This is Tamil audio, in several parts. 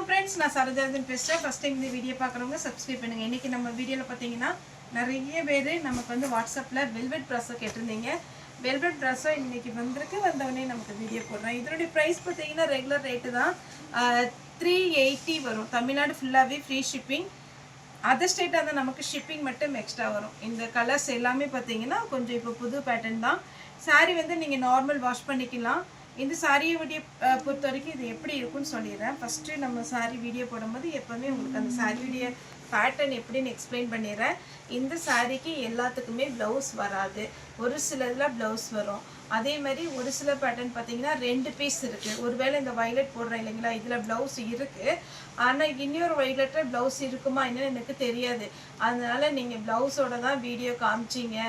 வணக்கம் ஃப்ரெண்ட்ஸ், நான் சரோஜாதன் பேசுகிறேன். ஃபஸ்ட் டைம் இந்த வீடியோ பார்க்குறவங்க சப்ஸ்கிரைப் பண்ணுங்கள். இன்றைக்கி நம்ம வீடியோவில் பார்த்தீங்கன்னா நிறைய பேர் நமக்கு வந்து வாட்ஸ்அப்பில் வெல்வெட் ப்ராஸோ கேட்டிருந்தீங்க. வெல்வெட் ப்ராஸோ இன்றைக்கி வந்தவொடனே நமக்கு வீடியோ போடுறேன். இதனுடைய ப்ரைஸ் பார்த்தீங்கன்னா ரெகுலர் ரேட்டு தான் 380 வரும். தமிழ்நாடு ஃபுல்லாகவே ஃப்ரீ ஷிப்பிங். அதர் ஸ்டேட்டாக இருந்தால் நமக்கு ஷிப்பிங் மட்டும் எக்ஸ்ட்ரா வரும். இந்த கலர்ஸ் எல்லாமே பார்த்தீங்கன்னா கொஞ்சம் இப்போ புது பேட்டர்ன் தான். சாரீ வந்து நீங்கள் நார்மல் வாஷ் பண்ணிக்கலாம். இந்த சாரியை வீடியோ பொறுத்த வரைக்கும் இது எப்படி இருக்குன்னு சொல்லிடுறேன். ஃபஸ்ட்டு நம்ம சாரீ வீடியோ போடும்போது எப்போவுமே உங்களுக்கு அந்த சாரீ வீடியோ பேட்டர்ன் எப்படின்னு எக்ஸ்பிளைன் பண்ணிடுறேன். இந்த சாரீக்கு எல்லாத்துக்குமே ப்ளவுஸ் வராது, ஒரு சில இதில் ப்ளவுஸ் வரும். அதே மாதிரி ஒரு சில பேட்டர்ன் பார்த்தீங்கன்னா 2 பீஸ் இருக்குது. ஒருவேளை இந்த வைலட் போடுறேன் இல்லைங்களா, இதில் ப்ளவுஸ் இருக்குது, ஆனால் இன்னொரு வைலட்டில் ப்ளவுஸ் இருக்குமா என்னன்னு எனக்கு தெரியாது. அதனால் நீங்கள் ப்ளவுஸோட தான் வீடியோ காமிச்சிங்க,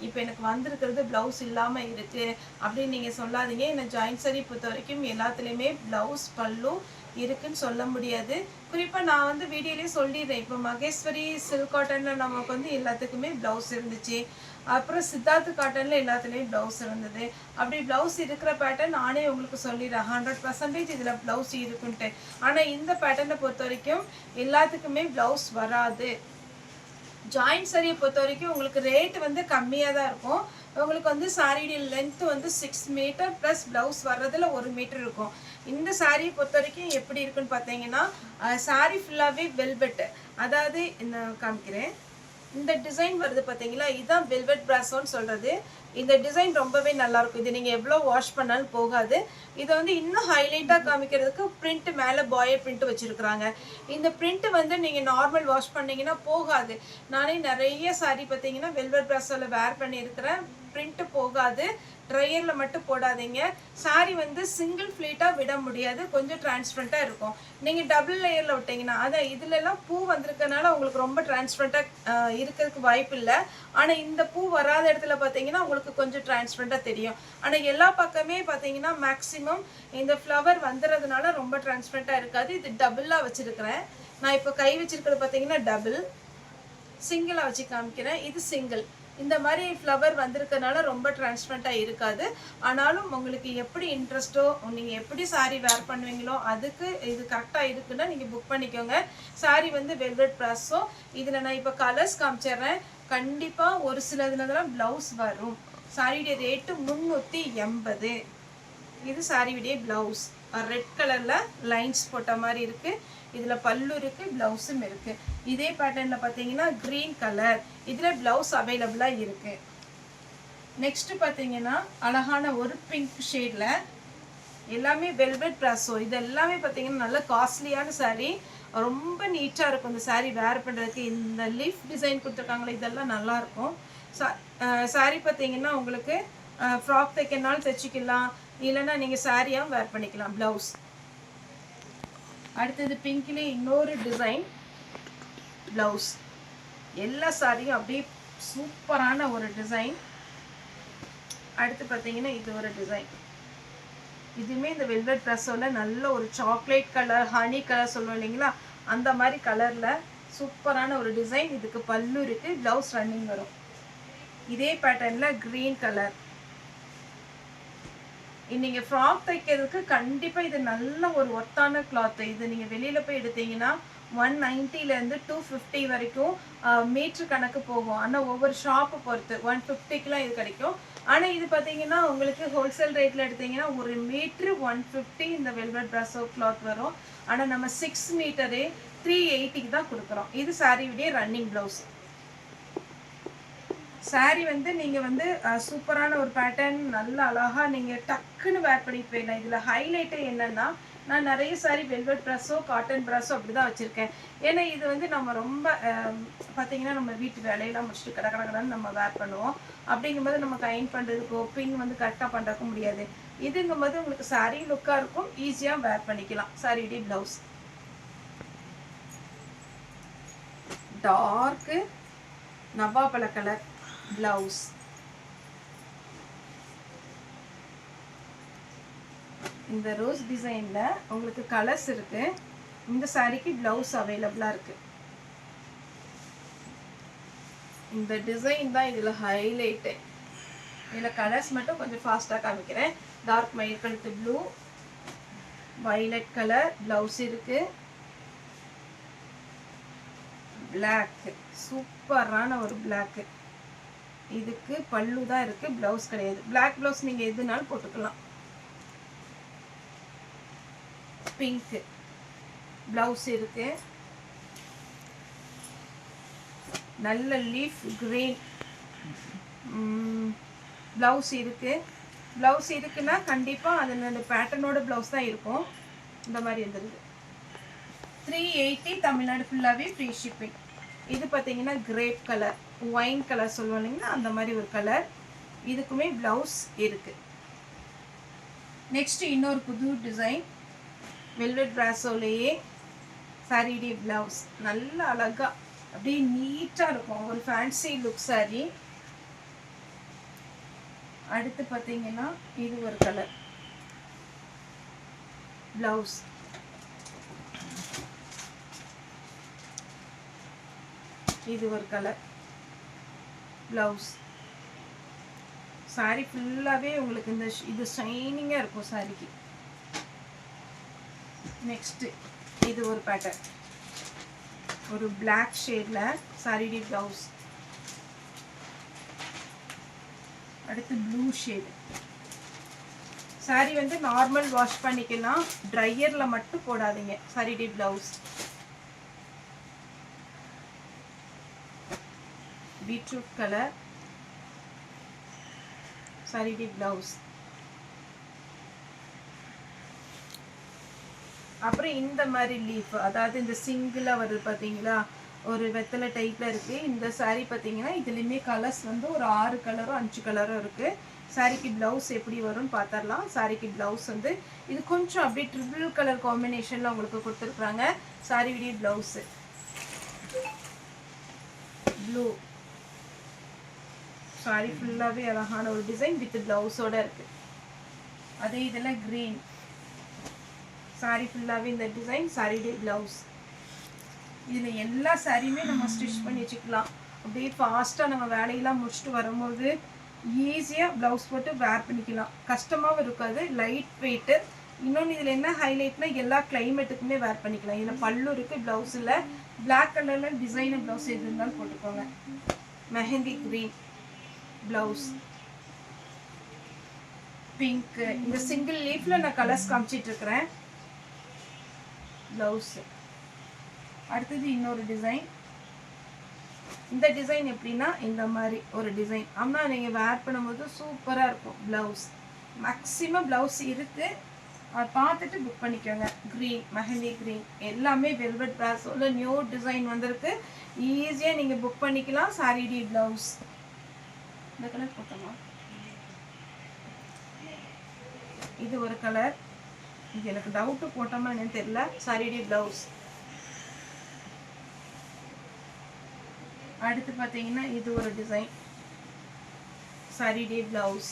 இப்போ எனக்கு வந்திருக்கிறது ப்ளவுஸ் இல்லாமல் இருக்குது அப்படின்னு நீங்கள் சொல்லாதீங்க. என்னை ஜாயின்ட் சாரீ பொறுத்த வரைக்கும் எல்லாத்துலேயுமே ப்ளவுஸ் பல்லு இருக்குன்னு சொல்ல முடியாது. குறிப்பாக நான் வந்து வீடியோலேயே சொல்லிடுறேன். இப்போ மகேஸ்வரி சில்க் காட்டனில் நமக்கு வந்து எல்லாத்துக்குமே ப்ளவுஸ் இருந்துச்சு. அப்புறம் சித்தார்த்து காட்டனில் எல்லாத்துலேயும் ப்ளவுஸ் இருந்தது. அப்படி ப்ளவுஸ் இருக்கிற பேட்டர்ன் நானே உங்களுக்கு சொல்லிடுறேன் 100% இதில் ப்ளவுஸ் இருக்குன்ட்டு. ஆனால் இந்த பேட்டர்னை பொறுத்த வரைக்கும் எல்லாத்துக்குமே ப்ளவுஸ் வராது. ஜாயின்ட் சாரியை பொறுத்த வரைக்கும் உங்களுக்கு ரேட் வந்து கம்மியாக தான் இருக்கும். உங்களுக்கு வந்து சாரியுடைய லென்த்து வந்து 6 மீட்டர் ப்ளஸ் ப்ளவுஸ் வர்றதில் 1 மீட்டர் இருக்கும். இந்த சாரியை பொறுத்த வரைக்கும் எப்படி இருக்குன்னு பார்த்தீங்கன்னா சாரி ஃபுல்லாகவே வெல்வெட்டு, அதாவது இந்த காமிக்கிறேன், இந்த டிசைன் வருது பார்த்தீங்களா, இதுதான் வெல்வெட் ப்ராஸோன்னு சொல்கிறது. இந்த டிசைன் ரொம்பவே நல்லாயிருக்கும். இது நீங்கள் எவ்வளோ வாஷ் பண்ணாலும் போகாது. இதை வந்து இன்னும் ஹைலைட்டாக காமிக்கிறதுக்கு பிரிண்ட் மேலே பாயர் பிரிண்ட் வச்சுருக்குறாங்க. இந்த பிரிண்ட்டு வந்து நீங்கள் நார்மல் வாஷ் பண்ணிங்கன்னா போகாது. நானே நிறைய சாரி பார்த்தீங்கன்னா வெல்வெட் ப்ராஸோவில் வேர் பண்ணியிருக்கிறேன். பிரிண்ட்டு போகாது. ட்ரையரில் மட்டும் போடாதீங்க. சாரி வந்து சிங்கிள் ஃப்ளீட்டாக விட முடியாது, கொஞ்சம் டிரான்ஸ்பரண்ட்டாக இருக்கும். நீங்கள் டபுள் லேயரில் விட்டிங்கன்னா, அதை இதிலெல்லாம் பூ வந்திருக்கனால உங்களுக்கு ரொம்ப டிரான்ஸ்பரண்ட்டாக இருக்கிறதுக்கு வாய்ப்பு இல்லை. ஆனால் இந்த பூ வராத இடத்துல பார்த்தீங்கன்னா உங்களுக்கு கொஞ்சம் டிரான்ஸ்பரண்ட்டாக தெரியும். ஆனால் எல்லா பக்கமே பார்த்தீங்கன்னா மேக்ஸிமம் இந்த ஃப்ளவர் வந்துடுறதுனால ரொம்ப டிரான்ஸ்பரண்ட்டாக இருக்காது. இது டபுளாக வச்சுருக்கிறேன். நான் இப்போ கை வச்சுருக்கிறது பார்த்தீங்கன்னா டபுள், சிங்கிளாக வச்சு காமிக்கிறேன். இது சிங்கிள். இந்த மாதிரி ஃப்ளவர் வந்திருக்கனால ரொம்ப டிரான்ஸ்பரண்ட்டாக இருக்காது. ஆனாலும் உங்களுக்கு எப்படி இன்ட்ரெஸ்ட்டோ, நீங்கள் எப்படி சாரீ வேர் பண்ணுவீங்களோ அதுக்கு இது கரெக்டாக இருக்குன்னா நீங்கள் புக் பண்ணிக்கோங்க. சாரீ வந்து வெல்வெட் ப்ராஸோ. இதில் நான் இப்போ கலர்ஸ் காமிச்சிட்றேன். கண்டிப்பாக ஒரு சில இதில் ப்ளவுஸ் வரும். சாரியுடைய ரேட்டு 380. இது சாரியுடைய ப்ளவுஸ் ரெட் கலரில் லைன்ஸ் போட்ட மாதிரி இருக்குது. இதில் பல்லு இருக்குது, ப்ளவுஸும் இருக்குது. இதே பேட்டர்னில் பார்த்தீங்கன்னா க்ரீன் கலர், இதில் ப்ளவுஸ் அவைலபிளாக இருக்குது. நெக்ஸ்ட்டு பார்த்தீங்கன்னா அழகான ஒரு பிங்க் ஷேடில் எல்லாமே வெல்வெட் ப்ராஸோ. இது எல்லாமே பார்த்தீங்கன்னா நல்ல காஸ்ட்லியான சாரீ, ரொம்ப நீட்டாக இருக்கும் இந்த சாரீ வேர் பண்ணுறதுக்கு. இந்த லீஃப் டிசைன் கொடுத்துருக்காங்களே இதெல்லாம் நல்லாயிருக்கும். சாரீ பார்த்தீங்கன்னா உங்களுக்கு ஃப்ராக் தைக்கனாலும் தைச்சிக்கலாம், இல்லைன்னா நீங்கள் சாரியாகவும் வேர் பண்ணிக்கலாம். ப்ளவுஸ் அடுத்தது பிங்க்லே இன்னொரு டிசைன் ப்ளவுஸ். எல்லா சாரியும் அப்படியே சூப்பரான ஒரு டிசைன். அடுத்து பார்த்தீங்கன்னா இது ஒரு டிசைன். இதுவுமே இந்த வெல்வெட் ப்ராஸோவில் நல்ல ஒரு சாக்லேட் கலர், ஹனி கலர் சொல்லுவோம் இல்லைங்களா, அந்த மாதிரி கலரில் சூப்பரான ஒரு டிசைன். இதுக்கு பல்லு இருக்குது, ப்ளவுஸ் ரன்னிங் வரும். இதே பேட்டர்னில் க்ரீன் கலர். நீங்கள் ஃப்ராக் தைக்கிறதுக்கு கண்டிப்பாக இது நல்ல ஒரு ஒர்த்தான கிளாத்து. இது நீங்கள் வெளியில் போய் எடுத்தீங்கன்னா 190லேருந்து 250 வரைக்கும் மீட்ரு கணக்கு போகும். ஆனால் ஒவ்வொரு ஷாப்பை பொறுத்து 150க்குலாம் இது கிடைக்கும். ஆனால் இது பார்த்தீங்கன்னா உங்களுக்கு ஹோல்சேல் ரேட்டில் எடுத்தீங்கன்னா ஒரு மீட்ரு 150 இந்த வெல்வெட் ப்ராஸோ கிளாத் வரும். ஆனால் நம்ம 6 மீட்டரு 380க்கு தான் கொடுக்குறோம். இது சாரியுடைய ரன்னிங் ப்ளவுஸ். சாரீ வந்து நீங்கள் வந்து சூப்பரான ஒரு பேட்டர்ன், நல்ல அழகாக நீங்கள் டக்குன்னு வேர் பண்ணிட்டு போயிடலாம். இதில் ஹைலைட்டே என்னென்னா, நான் நிறைய சாரீ வெல்வெட் ப்ராஸோ, காட்டன் ப்ராஸோ அப்படி தான் வச்சுருக்கேன். ஏன்னா இது வந்து நம்ம ரொம்ப பார்த்திங்கன்னா நம்ம வீட்டு வேலையெல்லாம் முடிச்சுட்டு கடன்னு நம்ம வேர் பண்ணுவோம். அப்படிங்கும்போது நமக்கு அயன் பண்ணுறதுக்கோ பின் வந்து கரெக்டாக பண்ணுறதுக்கும் முடியாது. இதுங்கும்போது உங்களுக்கு சாரீ லுக்காக இருக்கும், ஈஸியாக வேர் பண்ணிக்கலாம். சாரியுடைய ப்ளவுஸ் டார்க்கு நவாப்பழ கலர் ப்ளவுஸ். இந்த ரோஸ் டிசைனில் உங்களுக்கு கலர்ஸ் இருக்குது. இந்த சாரிக்கு ப்ளவுஸ் அவைலபிளாக இருக்குது. இந்த டிசைன் தான் இதில் ஹைலைட்டு. இதில் கலர்ஸ் மட்டும் கொஞ்சம் ஃபாஸ்ட்டாக காமிக்கிறேன். டார்க் மயில் கழுத்து ப்ளூ, வயலட் கலர் ப்ளவுஸ் இருக்குது. பிளாக், சூப்பரான ஒரு பிளாக். இதுக்கு பல்லு தான் இருக்கு, பிளவுஸ் கிடையாது. பிளாக் பிளவுஸ் நீங்க எதுனாலும் போட்டுக்கலாம். பிங்க் பிளவுஸ் இருக்கு. நல்ல லீஃப் கிரீன் பிளவுஸ் இருக்கு. பிளவுஸ் இருக்குன்னா கண்டிப்பா அதனோட பேட்டர்னோட பிளவுஸ் தான் இருக்கும். இந்த மாதிரி வந்துருது. 380 தமிழ்நாடு ஃபுல்லாவே ஃப்ரீ ஷிப்பிங். இது பார்த்தீங்கன்னா கிரேப் கலர், ஒயின் கலர் சொல்லுவோம் இல்லைங்களா, அந்த மாதிரி ஒரு கலர். இதுக்குமே பிளவுஸ் இருக்கு. நெக்ஸ்ட் இன்னொரு புது டிசைன், வெல்வெட் பிராசோலேயே சாரிடி பிளவுஸ். நல்ல அழகா அப்படியே நீட்டாக இருக்கும், ஒரு ஃபேன்சி லுக் சாரி. அடுத்து பார்த்தீங்கன்னா இது ஒரு கலர் பிளவுஸ். இது ஒரு கலர் பிளவுஸ். சாரி ஃபுல்லாகவே உங்களுக்கு இந்த இது ஷைனிங்காக இருக்கும் சாரிக்கு. நெக்ஸ்ட்டு இது ஒரு பேட்டர்ன், ஒரு பிளாக் ஷேடில் சாரிடி பிளவுஸ். அடுத்து ப்ளூ ஷேடு. சாரி வந்து நார்மல் வாஷ் பண்ணிக்கலாம், ட்ரையரில் மட்டும் போடாதீங்க. சாரிடி பிளவுஸ். பீட்ரூட் கலர் சாரிடி பிளவுஸ். அப்புறம் இந்த மாதிரி லீஃப், அதாவது இந்த சிங்கிளாக வருது பார்த்தீங்களா, ஒரு வெத்தலை டைப்பில் இருக்குது. இந்த சாரீ பார்த்தீங்கன்னா இதுலேயுமே கலர்ஸ் வந்து ஒரு 6 கலரோ 5 கலரோ இருக்குது. சாரிக்கு ப்ளவுஸ் எப்படி வரும்னு பார்த்துடலாம். சாரிக்கு ப்ளவுஸ் வந்து இது கொஞ்சம் அப்படியே ட்ரிபிள் கலர் காம்பினேஷனில் உங்களுக்கு கொடுத்துருக்குறாங்க. சாரி விடிய ப்ளவுஸு ப்ளூ. சாரி ஃபுல்லாகவே அழகான ஒரு டிசைன் வித் ப்ளவுஸோடு இருக்குது. அதே இதில் க்ரீன். சாரி ஃபுல்லாகவே இந்த டிசைன், சாரியுடைய ப்ளவுஸ். இதில் எல்லா சாரியுமே நம்ம ஸ்டிச் பண்ணி வச்சுக்கலாம். அப்படியே ஃபாஸ்ட்டாக நம்ம வேலையெல்லாம் முடிச்சுட்டு வரும்போது ஈஸியாக ப்ளவுஸ் போட்டு வேர் பண்ணிக்கலாம். கஷ்டமாகவும் இருக்காது, லைட் வெயிட்டு. இன்னொன்று இதில் என்ன ஹைலைட்னா எல்லா கிளைமேட்டுக்குமே வேர் பண்ணிக்கலாம். இதில் பல்லு இருக்குது, ப்ளவுஸில் பிளாக் கலரில் டிசைனர் ப்ளவுஸ் எது இருந்தாலும் போட்டுக்கோங்க. Mehndi green blouse, pink. இந்த சிங்கிள் லீஃபில் நான் கலர்ஸ் காமிச்சிட்ருக்கிறேன். ப்ளவுஸு. அடுத்தது இன்னொரு டிசைன். இந்த டிசைன் எப்படின்னா இந்த மாதிரி ஒரு டிசைன். ஆனால் நீங்கள் வேர் பண்ணும்போது சூப்பராக இருக்கும். ப்ளவுஸ் மேக்ஸிமம் ப்ளவுஸ் இருக்குது, அதை பார்த்துட்டு புக் பண்ணிக்கோங்க. க்ரீன், மெஹந்தி க்ரீன் எல்லாமே வெல்வெட் பிராஸோவில் நியூ டிசைன் வந்திருக்கு. ஈஸியாக நீங்கள் புக் பண்ணிக்கலாம். சாரிடி ப்ளவுஸ். இந்த கலர் போட்டோமா, இது ஒரு கலர். இது எனக்கு டவுட்டு போட்டோமா என்னன்னு தெரியல. சாரிடி ப்ளவுஸ். அடுத்து பார்த்தீங்கன்னா இது ஒரு டிசைன், சாரிடி ப்ளவுஸ்.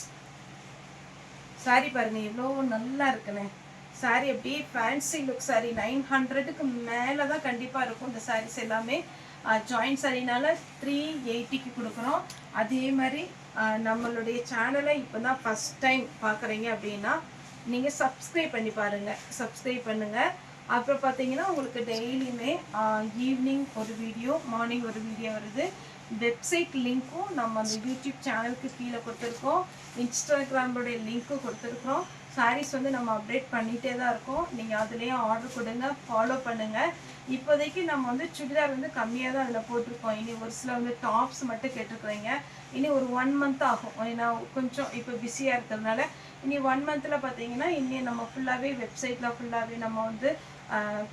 சாரி பாருங்கள் எவ்வளோ நல்லா இருக்குன்னு. சாரி அப்படியே ஃபேன்சி லுக். சாரி 900க்கு மேலே தான் கண்டிப்பாக இருக்கும் இந்த சாரீஸ் எல்லாமே. ஜாயின்ட் சாரினால 380க்கு கொடுக்குறோம். அதே மாதிரி நம்மளுடைய சேனலை இப்போ தான் ஃபஸ்ட் டைம் பார்க்குறீங்க அப்படின்னா நீங்கள் சப்ஸ்கிரைப் பண்ணி பாருங்கள். சப்ஸ்கிரைப் பண்ணுங்கள். அப்புறம் பார்த்தீங்கன்னா உங்களுக்கு டெய்லியுமே ஈவினிங் ஒரு வீடியோ, மார்னிங் ஒரு வீடியோ வருது. வெப்சைட் லிங்க்கும் நம்ம அந்த யூடியூப் சேனலுக்கு கீழே கொடுத்துருக்கோம். இன்ஸ்டாகிராமோடைய லிங்க்கும் கொடுத்துருக்குறோம். சாரீஸ் வந்து நம்ம அப்டேட் பண்ணிகிட்டே தான் இருக்கோம். நீங்கள் அதுலேயும் ஆர்டர் கொடுங்க, ஃபாலோ பண்ணுங்கள். இப்போதைக்கு நம்ம வந்து சுடிதார் வந்து கம்மியாக தான் அதில் போட்டிருக்கோம். இனி ஒரு சில வந்து டாப்ஸ் மட்டும் கேட்டிருக்குறீங்க. இனி ஒரு 1 மந்த் ஆகும். ஏன்னா கொஞ்சம் இப்போ பிஸியாக இருக்கிறதுனால இனி 1 மந்தில் பார்த்தீங்கன்னா இனி நம்ம ஃபுல்லாகவே வெப்சைட்டில் ஃபுல்லாகவே நம்ம வந்து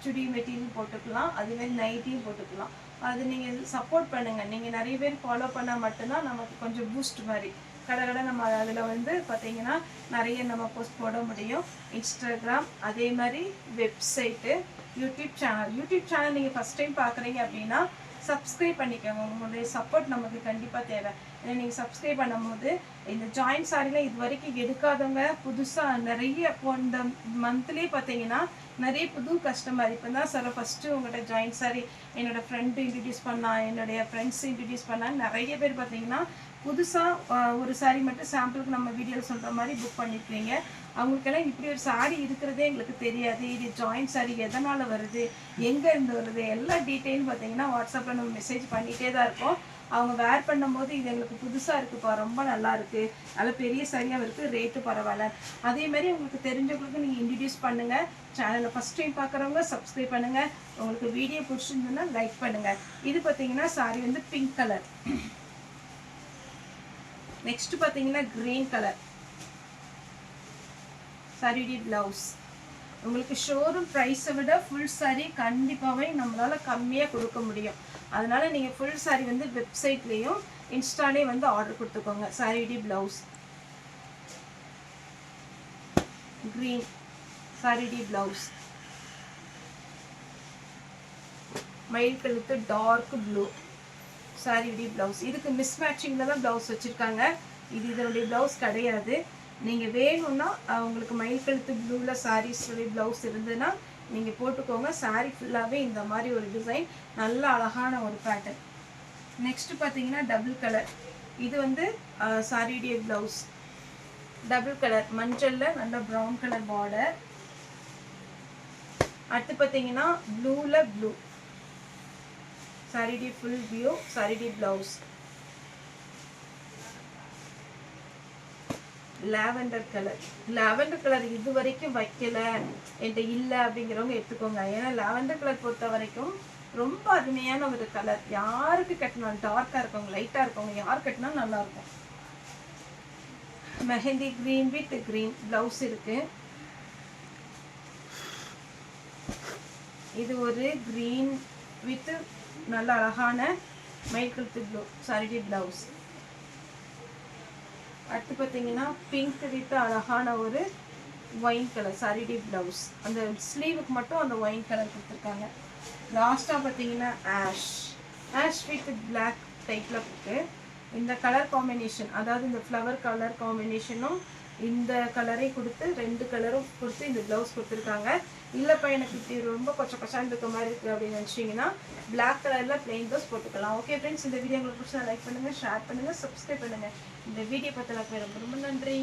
சுடி மெட்டீரியல் போட்டுக்கலாம், அதுமாரி நைட்டியும் போட்டுக்கலாம். அது நீங்கள் சப்போர்ட் பண்ணுங்கள். நீங்கள் நிறைய பேர் ஃபாலோ பண்ணால் மட்டும்தான் நமக்கு கொஞ்சம் பூஸ்ட் மாதிரி கடை நம்ம அதில் வந்து பார்த்தீங்கன்னா நிறைய நம்ம போஸ்ட் போட முடியும். இன்ஸ்டாகிராம், அதே மாதிரி வெப்சைட்டு, யூடியூப் சேனல் நீங்கள் ஃபஸ்ட் டைம் பார்க்குறீங்க அப்படின்னா சப்ஸ்கிரைப் பண்ணிக்கோங்க. உங்களுடைய சப்போர்ட் நமக்கு கண்டிப்பாக தேவை. ஏன்னா நீங்கள் சப்ஸ்கிரைப் பண்ணும்போது இந்த ஜாயின்ட் சாரியில் இது வரைக்கும் எடுக்காதவங்க புதுசாக நிறைய இந்த மந்த்லேயே பார்த்தீங்கன்னா நிறைய புது கஸ்டமர் இப்போ தான் சார் ஃபஸ்ட்டு உங்கள்கிட்ட ஜாயின்ட் சாரி என்னோடய ஃப்ரெண்டு இன்ட்ரடியூஸ் பண்ணால், என்னுடைய ஃப்ரெண்ட்ஸ் இன்ட்ரடியூஸ் பண்ணால் நிறைய பேர் பார்த்தீங்கன்னா புதுசாக ஒரு சாரி மட்டும் சாம்பிளுக்கு நம்ம வீடியோவில் சொல்கிற மாதிரி புக் பண்ணியிருக்கீங்க. அவங்களுக்கெல்லாம் இப்படி ஒரு சாரி இருக்கிறதே எங்களுக்கு தெரியாது, இது ஜாயின்ட் சாரி எதனால் வருது, எங்கேருந்து வருது, எல்லா டீட்டெயிலும் பார்த்தீங்கன்னா வாட்ஸ்அப்பில் நம்ம மெசேஜ் பண்ணிகிட்டே தான் இருக்கோம். அவங்க வேர் பண்ணும்போது இது எங்களுக்கு புதுசாக இருக்குப்பா, ரொம்ப நல்லா இருக்குது, நல்ல பெரிய சரியாக இருக்குது, ரேட்டு பரவாயில்ல. அதேமாதிரி உங்களுக்கு தெரிஞ்சவங்களுக்கு நீங்கள் இன்ட்ரடியூஸ் பண்ணுங்கள். சேனலை ஃபஸ்ட் டைம் பார்க்குறவங்க சப்ஸ்கிரைப் பண்ணுங்கள். உங்களுக்கு வீடியோ பிடிச்சிருந்ததுன்னா லைக் பண்ணுங்கள். இது பார்த்தீங்கன்னா சாரி வந்து பிங்க் கலர். நெக்ஸ்ட் பார்த்தீங்கன்னா க்ரீன் கலர் சாரியுடைய ப்ளவுஸ். உங்களுக்கு ஷோரூம் ப்ரைஸை விட ஃபுல் சாரி கண்டிப்பாகவே நம்மளால் கம்மியாக கொடுக்க முடியும். அதனால் நீங்கள் ஃபுல் சாரி வந்து வெப்சைட்லேயும் இன்ஸ்டாலே வந்து ஆர்டர் கொடுத்துக்கோங்க. சாரியுடைய ப்ளவுஸ் க்ரீன், சாரியுடைய ப்ளவுஸ் மயில் கழுத்து டார்க் ப்ளூ, சாரியுடைய ப்ளவுஸ். இதுக்கு மிஸ் மேட்சிங்கில் தான் ப்ளவுஸ் வச்சுருக்காங்க. இது இதனுடைய ப்ளவுஸ் கிடையாது. நீங்கள் வேணும்னா உங்களுக்கு மயில் கழுத்து ப்ளூவில் சாரீஸுடைய ப்ளவுஸ் இருந்ததுன்னா நீங்கள் போட்டுக்கோங்க. சாரீ ஃபுல்லாகவே இந்த மாதிரி ஒரு டிசைன், நல்ல அழகான ஒரு பேட்டர்ன். நெக்ஸ்ட்டு பார்த்தீங்கன்னா டபுள் கலர். இது வந்து சாரியுடைய ப்ளவுஸ் டபுள் கலர், மஞ்சளில் நல்ல ப்ரௌன் கலர் பார்டர். அடுத்து பார்த்தீங்கன்னா ப்ளூவில் ப்ளூ, சாரியுடைய ஃபுல் வியூ, சாரியுடைய blouse. Lavender colour. Lavender colour இது வரைக்கும் வைக்கல என்கிட்ட இல்லை அப்படிங்கிறவங்க எடுத்துக்கோங்க. ஏன்னா லாவெண்டர் கலர் பொறுத்த வரைக்கும் ரொம்ப அருமையான ஒரு கலர். யாருக்கு கட்டினாலும், டார்க்காக இருக்கவங்க, லைட்டாக இருக்கவங்க, யார் கட்டினாலும் நல்லாயிருக்கும். Mehndi green with green blouse இருக்கு. இது ஒரு க்ரீன் வித் நல்ல அழகான மயில் கழுத்து ப்ளூ, சாரியுடைய ப்ளவுஸ். அடுத்து பார்த்தீங்கன்னா பிங்க் வித் அழகான ஒரு ஒயின் கலர், சாரியுடைய ப்ளவுஸ். அந்த ஸ்லீவுக்கு மட்டும் அந்த ஒயின் கலர் கொடுத்துருக்காங்க. லாஸ்ட்டாக பார்த்தீங்கன்னா ஆஷ் வித் பிளாக் டைப்பில் இருக்குது. இந்த கலர் காம்பினேஷன், அதாவது இந்த ஃப்ளவர் கலர் காம்பினேஷனும் இந்த கலரை கொடுத்து 2 கலரும் கொடுத்து இந்த ப்ளவுஸ் கொடுத்துருக்காங்க. இல்லைப்பா எனக்கு இப்படி ரொம்ப கொச்சான் இருக்க மாதிரி இருக்குது அப்படின்னு நினச்சிங்கன்னா பிளாக் கலரில் பிளெயின் ப்ளவுஸ் போட்டுக்கலாம். ஓகே ஃப்ரெண்ட்ஸ், இந்த வீடியோ உங்களுக்கு பிடிச்சா லைக் பண்ணுங்கள், ஷேர் பண்ணுங்கள், சப்ஸ்கிரைப் பண்ணுங்கள். இந்த வீடியோ பார்த்து ரொம்ப ரொம்ப நன்றி.